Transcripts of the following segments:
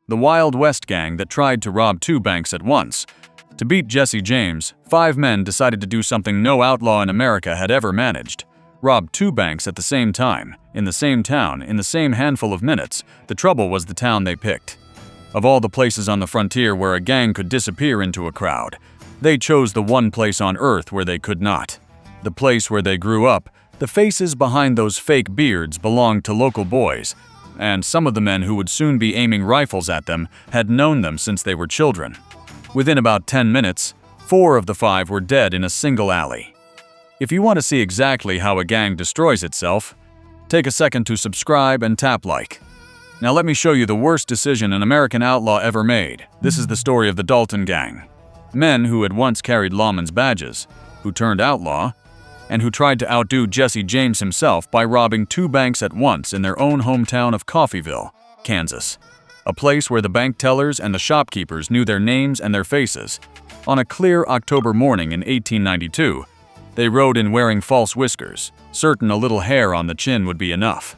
the Wild West gang that tried to rob two banks at once. To beat Jesse James, 5 men decided to do something no outlaw in America had ever managed. Rob two banks at the same time, in the same town, in the same handful of minutes. The trouble was the town they picked. Of all the places on the frontier where a gang could disappear into a crowd, they chose the one place on earth where they could not. The place where they grew up. The faces behind those fake beards belonged to local boys, and some of the men who would soon be aiming rifles at them had known them since they were children. Within about 10 minutes, 4 of the 5 were dead in a single alley. If you want to see exactly how a gang destroys itself, take a second to subscribe and tap like. Now let me show you the worst decision an American outlaw ever made. This is the story of the Dalton Gang. Men who had once carried lawmen's badges, who turned outlaw, and who tried to outdo Jesse James himself by robbing 2 banks at once in their own hometown of Coffeyville, Kansas. A place where the bank tellers and the shopkeepers knew their names and their faces. On a clear October morning in 1892, they rode in wearing false whiskers, certain a little hair on the chin would be enough.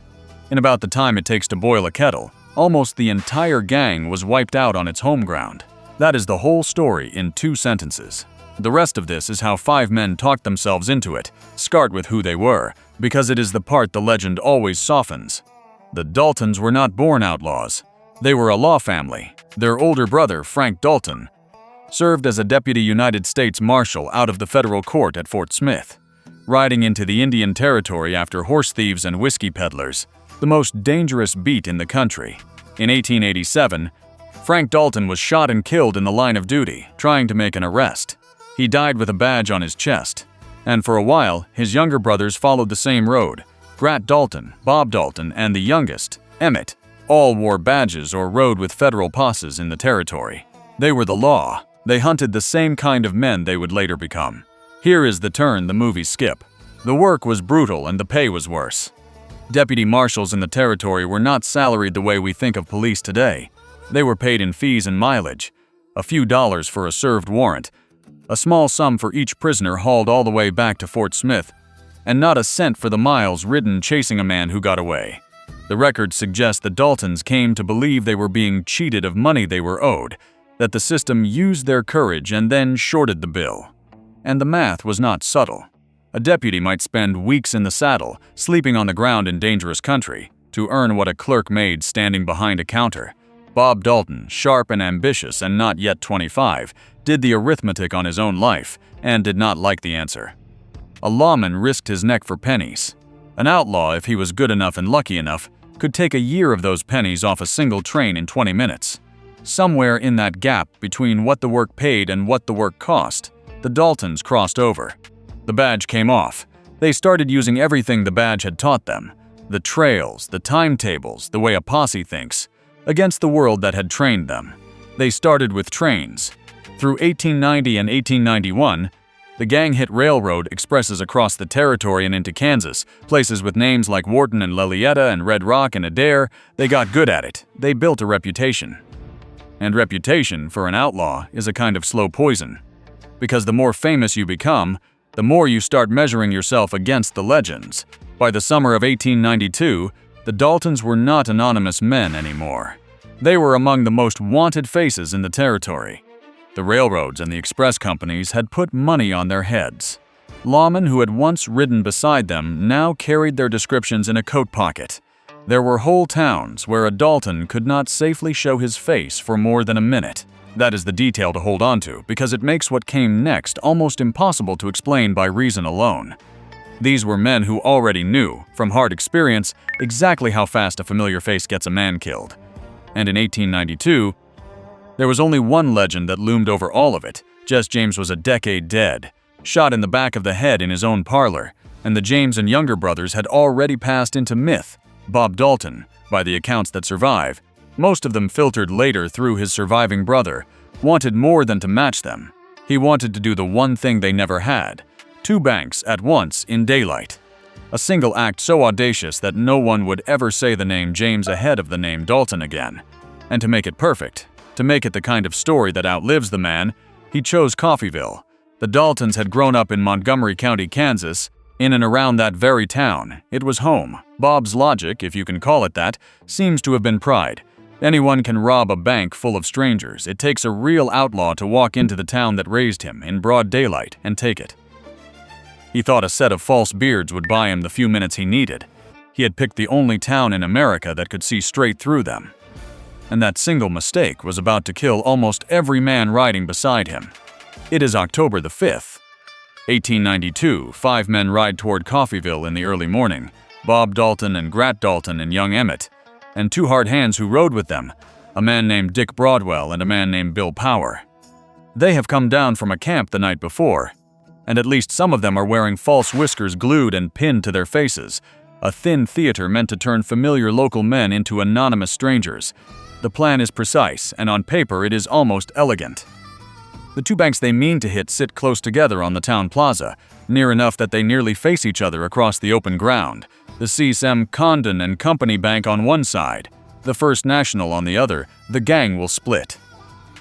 In about the time it takes to boil a kettle, almost the entire gang was wiped out on its home ground. That is the whole story in 2 sentences. The rest of this is how 5 men talked themselves into it, scarred with who they were, because it is the part the legend always softens. The Daltons were not born outlaws. They were a law family. Their older brother, Frank Dalton, served as a deputy United States Marshal out of the federal court at Fort Smith, riding into the Indian Territory after horse thieves and whiskey peddlers, the most dangerous beat in the country. In 1887, Frank Dalton was shot and killed in the line of duty, trying to make an arrest. He died with a badge on his chest, and for a while, his younger brothers followed the same road. Grat Dalton, Bob Dalton, and the youngest, Emmett, all wore badges or rode with federal posses in the territory. They were the law. They hunted the same kind of men they would later become. Here is the turn the movies skip. The work was brutal and the pay was worse. Deputy marshals in the territory were not salaried the way we think of police today. They were paid in fees and mileage, a few dollars for a served warrant, a small sum for each prisoner hauled all the way back to Fort Smith, and not a cent for the miles ridden chasing a man who got away. The records suggest the Daltons came to believe they were being cheated of money they were owed, that the system used their courage and then shorted the bill. And the math was not subtle. A deputy might spend weeks in the saddle, sleeping on the ground in dangerous country, to earn what a clerk made standing behind a counter. Bob Dalton, sharp and ambitious and not yet 25, did the arithmetic on his own life and did not like the answer. A lawman risked his neck for pennies. An outlaw, if he was good enough and lucky enough, could take a year of those pennies off a single train in 20 minutes. Somewhere in that gap between what the work paid and what the work cost, the Daltons crossed over. The badge came off. They started using everything the badge had taught them, the trails, the timetables, the way a posse thinks, against the world that had trained them. They started with trains. Through 1890 and 1891, the gang hit railroad expresses across the territory and into Kansas, places with names like Wharton and Lilietta and Red Rock and Adair. They got good at it. They built a reputation. And reputation, for an outlaw, is a kind of slow poison. Because the more famous you become, the more you start measuring yourself against the legends. By the summer of 1892, the Daltons were not anonymous men anymore. They were among the most wanted faces in the territory. The railroads and the express companies had put money on their heads. Lawmen who had once ridden beside them now carried their descriptions in a coat pocket. There were whole towns where a Dalton could not safely show his face for more than a minute. That is the detail to hold on to, because it makes what came next almost impossible to explain by reason alone. These were men who already knew, from hard experience, exactly how fast a familiar face gets a man killed. And in 1892, there was only one legend that loomed over all of it. Jesse James was a decade dead, shot in the back of the head in his own parlor, and the James and younger brothers had already passed into myth. Bob Dalton, by the accounts that survive, most of them filtered later through his surviving brother, wanted more than to match them. He wanted to do the one thing they never had: 2 banks at once in daylight. A single act so audacious that no one would ever say the name James ahead of the name Dalton again. And to make it perfect, to make it the kind of story that outlives the man, he chose Coffeyville. The Daltons had grown up in Montgomery County, Kansas. In and around that very town, it was home. Bob's logic, if you can call it that, seems to have been pride. Anyone can rob a bank full of strangers. It takes a real outlaw to walk into the town that raised him in broad daylight and take it. He thought a set of false beards would buy him the few minutes he needed. He had picked the only town in America that could see straight through them. And that single mistake was about to kill almost every man riding beside him. It is October the 5th, 1892. 5 men ride toward Coffeyville in the early morning. Bob Dalton and Grat Dalton and young Emmett, and 2 hard hands who rode with them, a man named Dick Broadwell and a man named Bill Power. They have come down from a camp the night before, and at least some of them are wearing false whiskers glued and pinned to their faces, a thin theater meant to turn familiar local men into anonymous strangers. The plan is precise, and on paper it is almost elegant. The 2 banks they mean to hit sit close together on the town plaza, near enough that they nearly face each other across the open ground. The C.S.M. Condon and Company Bank on one side, the First National on the other. The gang will split.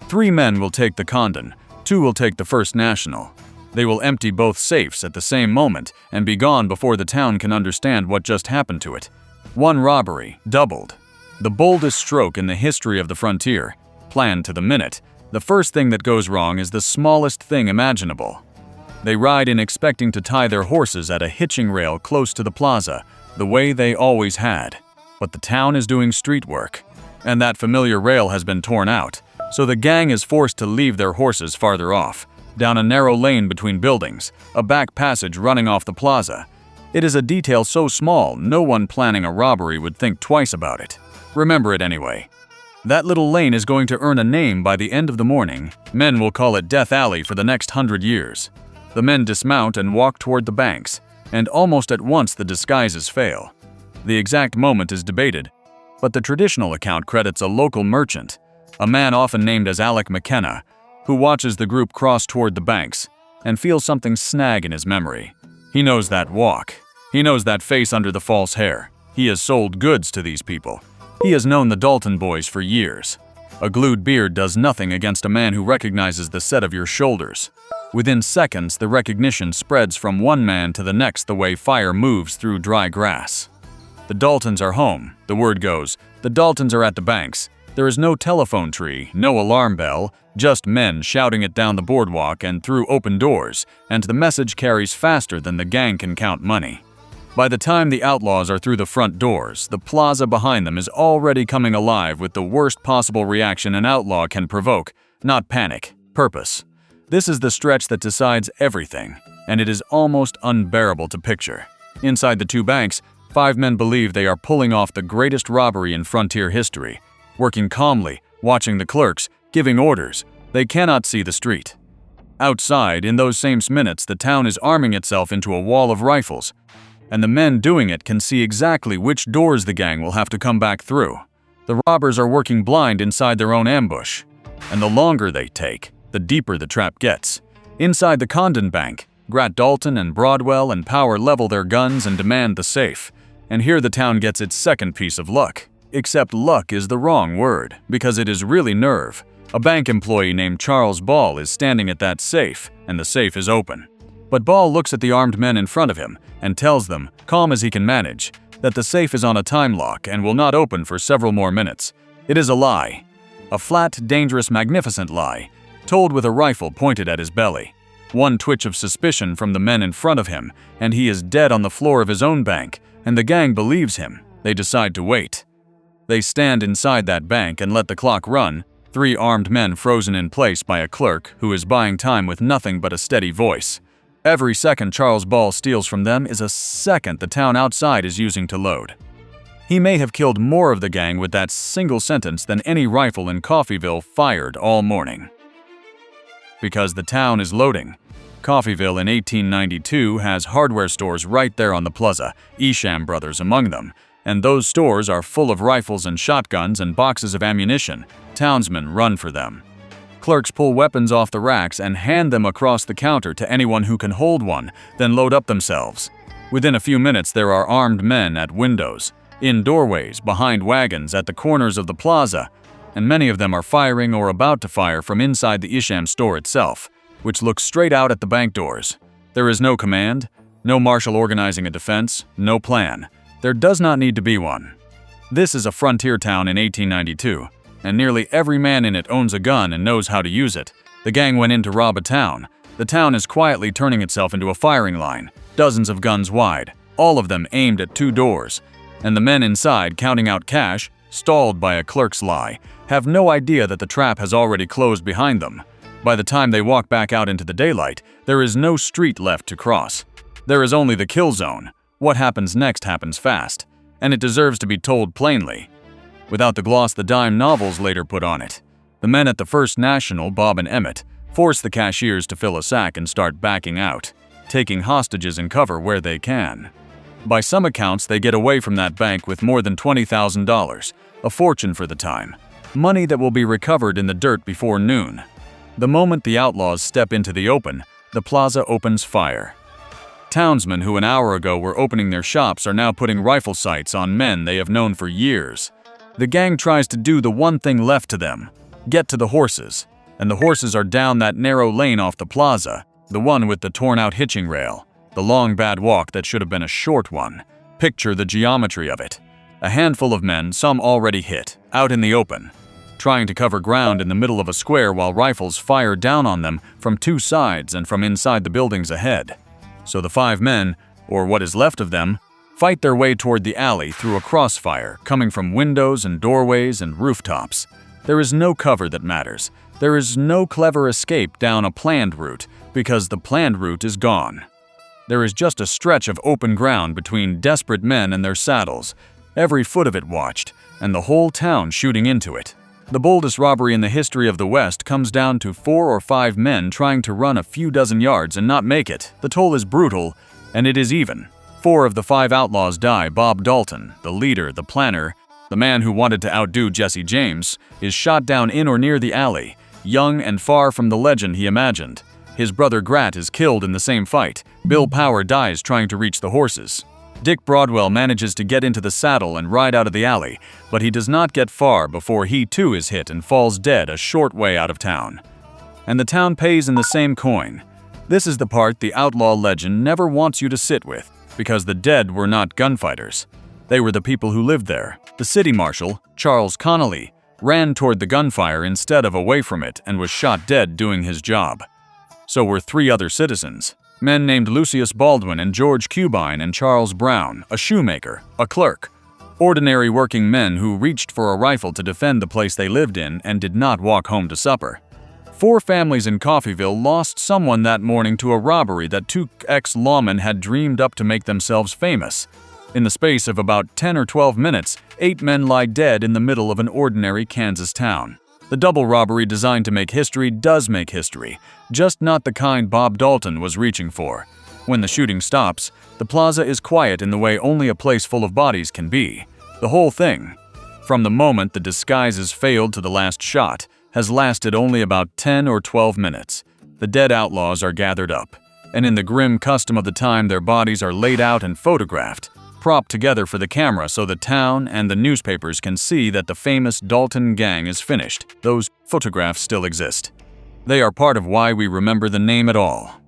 3 men will take the Condon, 2 will take the First National. They will empty both safes at the same moment and be gone before the town can understand what just happened to it. 1 robbery, doubled. The boldest stroke in the history of the frontier, planned to the minute. The first thing that goes wrong is the smallest thing imaginable. They ride in expecting to tie their horses at a hitching rail close to the plaza, the way they always had. But the town is doing street work, and that familiar rail has been torn out, so the gang is forced to leave their horses farther off, down a narrow lane between buildings, a back passage running off the plaza. It is a detail so small, no one planning a robbery would think twice about it. Remember it anyway. That little lane is going to earn a name by the end of the morning. Men will call it Death Alley for the next 100 years. The men dismount and walk toward the banks, and almost at once the disguises fail. The exact moment is debated, but the traditional account credits a local merchant, a man often named as Alec McKenna, who watches the group cross toward the banks and feels something snag in his memory. He knows that walk. He knows that face under the false hair. He has sold goods to these people. He has known the Dalton boys for years. A glued beard does nothing against a man who recognizes the set of your shoulders. Within seconds, the recognition spreads from one man to the next the way fire moves through dry grass. The Daltons are home, the word goes. The Daltons are at the banks. There is no telephone tree, no alarm bell, just men shouting it down the boardwalk and through open doors, and the message carries faster than the gang can count money. By the time the Outlaws are through the front doors, the plaza behind them is already coming alive with the worst possible reaction an outlaw can provoke, not panic, purpose. This is the stretch that decides everything, and it is almost unbearable to picture. Inside the 2 banks, 5 men believe they are pulling off the greatest robbery in frontier history. Working calmly, watching the clerks, giving orders, they cannot see the street. Outside, in those same minutes, the town is arming itself into a wall of rifles, and the men doing it can see exactly which doors the gang will have to come back through. The robbers are working blind inside their own ambush, and the longer they take, the deeper the trap gets. Inside the Condon Bank, Grat Dalton and Broadwell and Power level their guns and demand the safe. And here the town gets its second piece of luck. Except luck is the wrong word, because it is really nerve. A bank employee named Charles Ball is standing at that safe, and the safe is open. But Ball looks at the armed men in front of him and tells them, calm as he can manage, that the safe is on a time lock and will not open for several more minutes. It is a lie. A flat, dangerous, magnificent lie, told with a rifle pointed at his belly. One twitch of suspicion from the men in front of him, and he is dead on the floor of his own bank, and the gang believes him. They decide to wait. They stand inside that bank and let the clock run, 3 armed men frozen in place by a clerk who is buying time with nothing but a steady voice. Every second Charles Ball steals from them is a second the town outside is using to load. He may have killed more of the gang with that single sentence than any rifle in Coffeyville fired all morning. Because the town is loading. Coffeyville in 1892 has hardware stores right there on the plaza, Isham Brothers among them, and those stores are full of rifles and shotguns and boxes of ammunition. Townsmen run for them. Clerks pull weapons off the racks and hand them across the counter to anyone who can hold one, then load up themselves. Within a few minutes there are armed men at windows, in doorways, behind wagons, at the corners of the plaza, and many of them are firing or about to fire from inside the Isham store itself, which looks straight out at the bank doors. There is no command, no marshal organizing a defense, no plan. There does not need to be one. This is a frontier town in 1892, and nearly every man in it owns a gun and knows how to use it. The gang went in to rob a town. The town is quietly turning itself into a firing line, dozens of guns wide, all of them aimed at 2 doors. And the men inside, counting out cash, stalled by a clerk's lie, have no idea that the trap has already closed behind them. By the time they walk back out into the daylight, there is no street left to cross. There is only the kill zone. What happens next happens fast, and it deserves to be told plainly, without the gloss the dime novels later put on it. The men at the First National, Bob and Emmett, force the cashiers to fill a sack and start backing out, taking hostages and cover where they can. By some accounts, they get away from that bank with more than $20,000, a fortune for the time, money that will be recovered in the dirt before noon. The moment the outlaws step into the open, the plaza opens fire. Townsmen who an hour ago were opening their shops are now putting rifle sights on men they have known for years. The gang tries to do the one thing left to them, get to the horses, and the horses are down that narrow lane off the plaza, the one with the torn-out hitching rail, the long bad walk that should have been a short one. Picture the geometry of it. A handful of men, some already hit, out in the open, trying to cover ground in the middle of a square while rifles fire down on them from 2 sides and from inside the buildings ahead. So the 5 men, or what is left of them, fight their way toward the alley through a crossfire coming from windows and doorways and rooftops. There is no cover that matters. There is no clever escape down a planned route, because the planned route is gone. There is just a stretch of open ground between desperate men and their saddles, every foot of it watched, and the whole town shooting into it. The boldest robbery in the history of the West comes down to 4 or 5 men trying to run a few dozen yards and not make it. The toll is brutal, and it is even. 4 of the 5 outlaws die. Bob Dalton, the leader, the planner, the man who wanted to outdo Jesse James, is shot down in or near the alley, young and far from the legend he imagined. His brother Grat is killed in the same fight. Bill Power dies trying to reach the horses. Dick Broadwell manages to get into the saddle and ride out of the alley, but he does not get far before he too is hit and falls dead a short way out of town. And the town pays in the same coin. This is the part the outlaw legend never wants you to sit with, because the dead were not gunfighters. They were the people who lived there. The city marshal, Charles Connolly, ran toward the gunfire instead of away from it and was shot dead doing his job. So were 3 other citizens. Men named Lucius Baldwin and George Cubine and Charles Brown, a shoemaker, a clerk. Ordinary working men who reached for a rifle to defend the place they lived in and did not walk home to supper. 4 families in Coffeyville lost someone that morning to a robbery that 2 ex-lawmen had dreamed up to make themselves famous. In the space of about 10 or 12 minutes, 8 men lie dead in the middle of an ordinary Kansas town. The double robbery designed to make history does make history, just not the kind Bob Dalton was reaching for. When the shooting stops, the plaza is quiet in the way only a place full of bodies can be. The whole thing, from the moment the disguises failed to the last shot, has lasted only about 10 or 12 minutes. The dead outlaws are gathered up, and in the grim custom of the time their bodies are laid out and photographed, propped together for the camera so the town and the newspapers can see that the famous Dalton Gang is finished. Those photographs still exist. They are part of why we remember the name at all.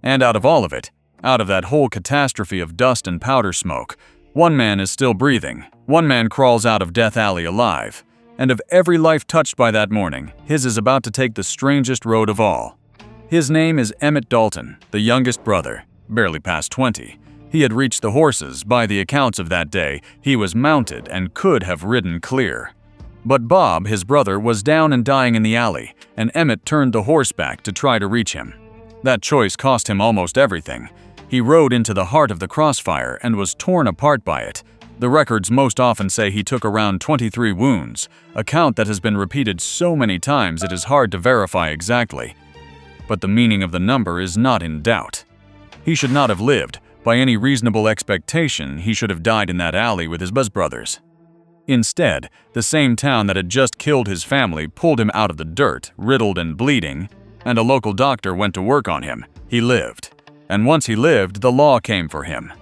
And out of all of it, out of that whole catastrophe of dust and powder smoke, 1 man is still breathing. 1 man crawls out of Death Alley alive. And of every life touched by that morning, his is about to take the strangest road of all. His name is Emmett Dalton, the youngest brother, barely past 20. He had reached the horses. By the accounts of that day, he was mounted and could have ridden clear. But Bob, his brother, was down and dying in the alley, and Emmett turned the horse back to try to reach him. That choice cost him almost everything. He rode into the heart of the crossfire and was torn apart by it. The records most often say he took around 23 wounds, a count that has been repeated so many times it is hard to verify exactly. But the meaning of the number is not in doubt. He should not have lived. By any reasonable expectation, he should have died in that alley with his brothers. Instead, the same town that had just killed his family pulled him out of the dirt, riddled and bleeding, and a local doctor went to work on him. He lived. And once he lived, the law came for him.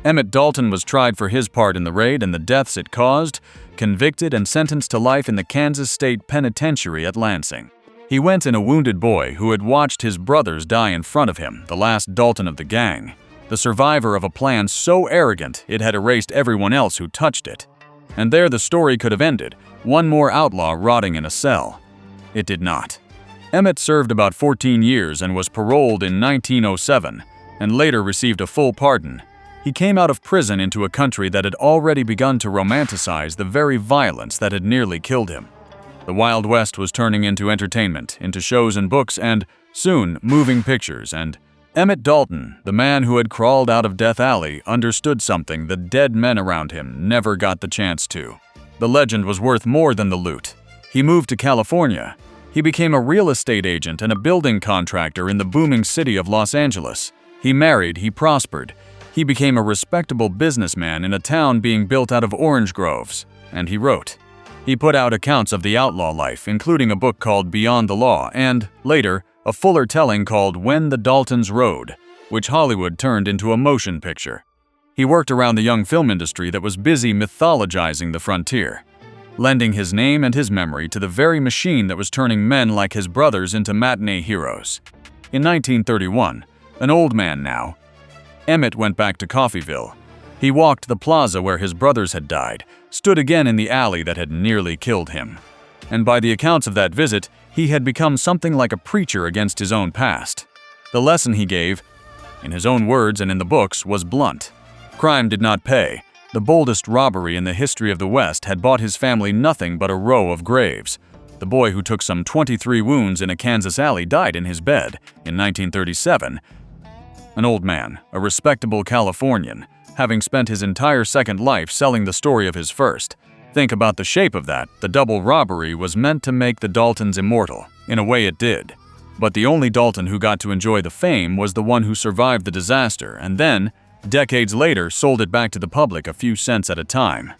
Emmett Dalton was tried for his part in the raid and the deaths it caused, convicted and sentenced to life in the Kansas State Penitentiary at Lansing. He went in a wounded boy who had watched his brothers die in front of him, the last Dalton of the gang. The survivor of a plan so arrogant it had erased everyone else who touched it. and there the story could have ended, one more outlaw rotting in a cell. It did not. Emmett served about 14 years and was paroled in 1907, and later received a full pardon. He came out of prison into a country that had already begun to romanticize the very violence that had nearly killed him. The Wild West was turning into entertainment, into shows and books, and, soon, moving pictures, and Emmett Dalton, the man who had crawled out of Death Alley, understood something the dead men around him never got the chance to. The legend was worth more than the loot. He moved to California. He became a real estate agent and a building contractor in the booming city of Los Angeles. He married, he prospered. He became a respectable businessman in a town being built out of orange groves. And he wrote. He put out accounts of the outlaw life, including a book called Beyond the Law and, later, a fuller telling called When the Daltons Rode, which Hollywood turned into a motion picture. He worked around the young film industry that was busy mythologizing the frontier, lending his name and his memory to the very machine that was turning men like his brothers into matinee heroes. In 1931, an old man now, Emmett went back to Coffeyville. He walked the plaza where his brothers had died, stood again in the alley that had nearly killed him. And by the accounts of that visit, he had become something like a preacher against his own past. The lesson he gave, in his own words and in the books, was blunt. Crime did not pay. The boldest robbery in the history of the West had bought his family nothing but a row of graves. The boy who took some 23 wounds in a Kansas alley died in his bed in 1937. An old man, a respectable Californian, having spent his entire second life selling the story of his first. Think about the shape of that. The double robbery was meant to make the Daltons immortal. In a way it did. But the only Dalton who got to enjoy the fame was the one who survived the disaster and then, decades later, sold it back to the public a few cents at a time.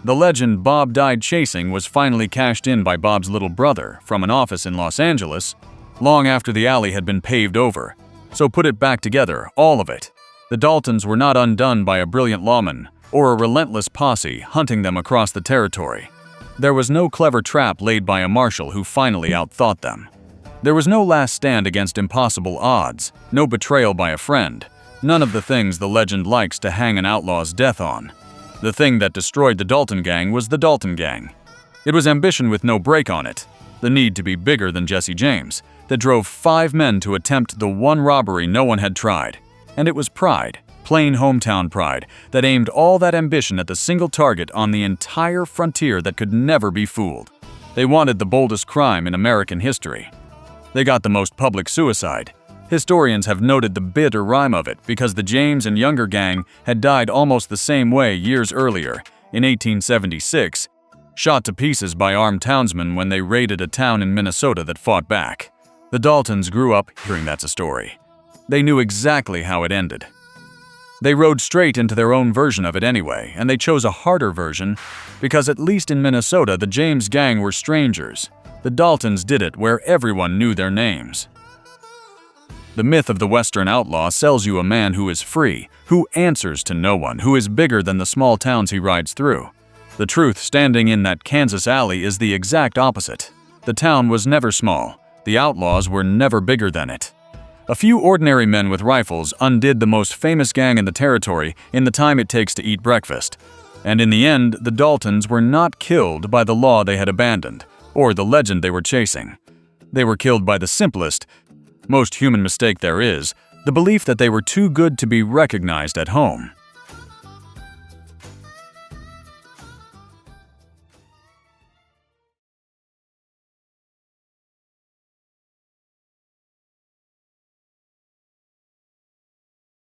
The legend Bob died chasing was finally cashed in by Bob's little brother from an office in Los Angeles, long after the alley had been paved over. So put it back together, all of it. The Daltons were not undone by a brilliant lawman or a relentless posse hunting them across the territory. There was no clever trap laid by a marshal who finally outthought them. There was no last stand against impossible odds, no betrayal by a friend, none of the things the legend likes to hang an outlaw's death on. The thing that destroyed the Dalton Gang was the Dalton Gang. It was ambition with no brake on it, the need to be bigger than Jesse James, that drove 5 men to attempt the one robbery no one had tried. And it was pride, plain hometown pride, that aimed all that ambition at the single target on the entire frontier that could never be fooled. They wanted the boldest crime in American history. They got the most public suicide. Historians have noted the bitter rhyme of it because the James and Younger gang had died almost the same way years earlier, in 1876, shot to pieces by armed townsmen when they raided a town in Minnesota that fought back. The Daltons grew up hearing that's a story. They knew exactly how it ended. They rode straight into their own version of it anyway, and they chose a harder version because at least in Minnesota the James gang were strangers. The Daltons did it where everyone knew their names. The myth of the Western outlaw sells you a man who is free, who answers to no one, who is bigger than the small towns he rides through. The truth standing in that Kansas alley is the exact opposite. The town was never small. The outlaws were never bigger than it. A few ordinary men with rifles undid the most famous gang in the territory in the time it takes to eat breakfast. And in the end, the Daltons were not killed by the law they had abandoned, or the legend they were chasing. They were killed by the simplest, most human mistake there is, the belief that they were too good to be recognized at home.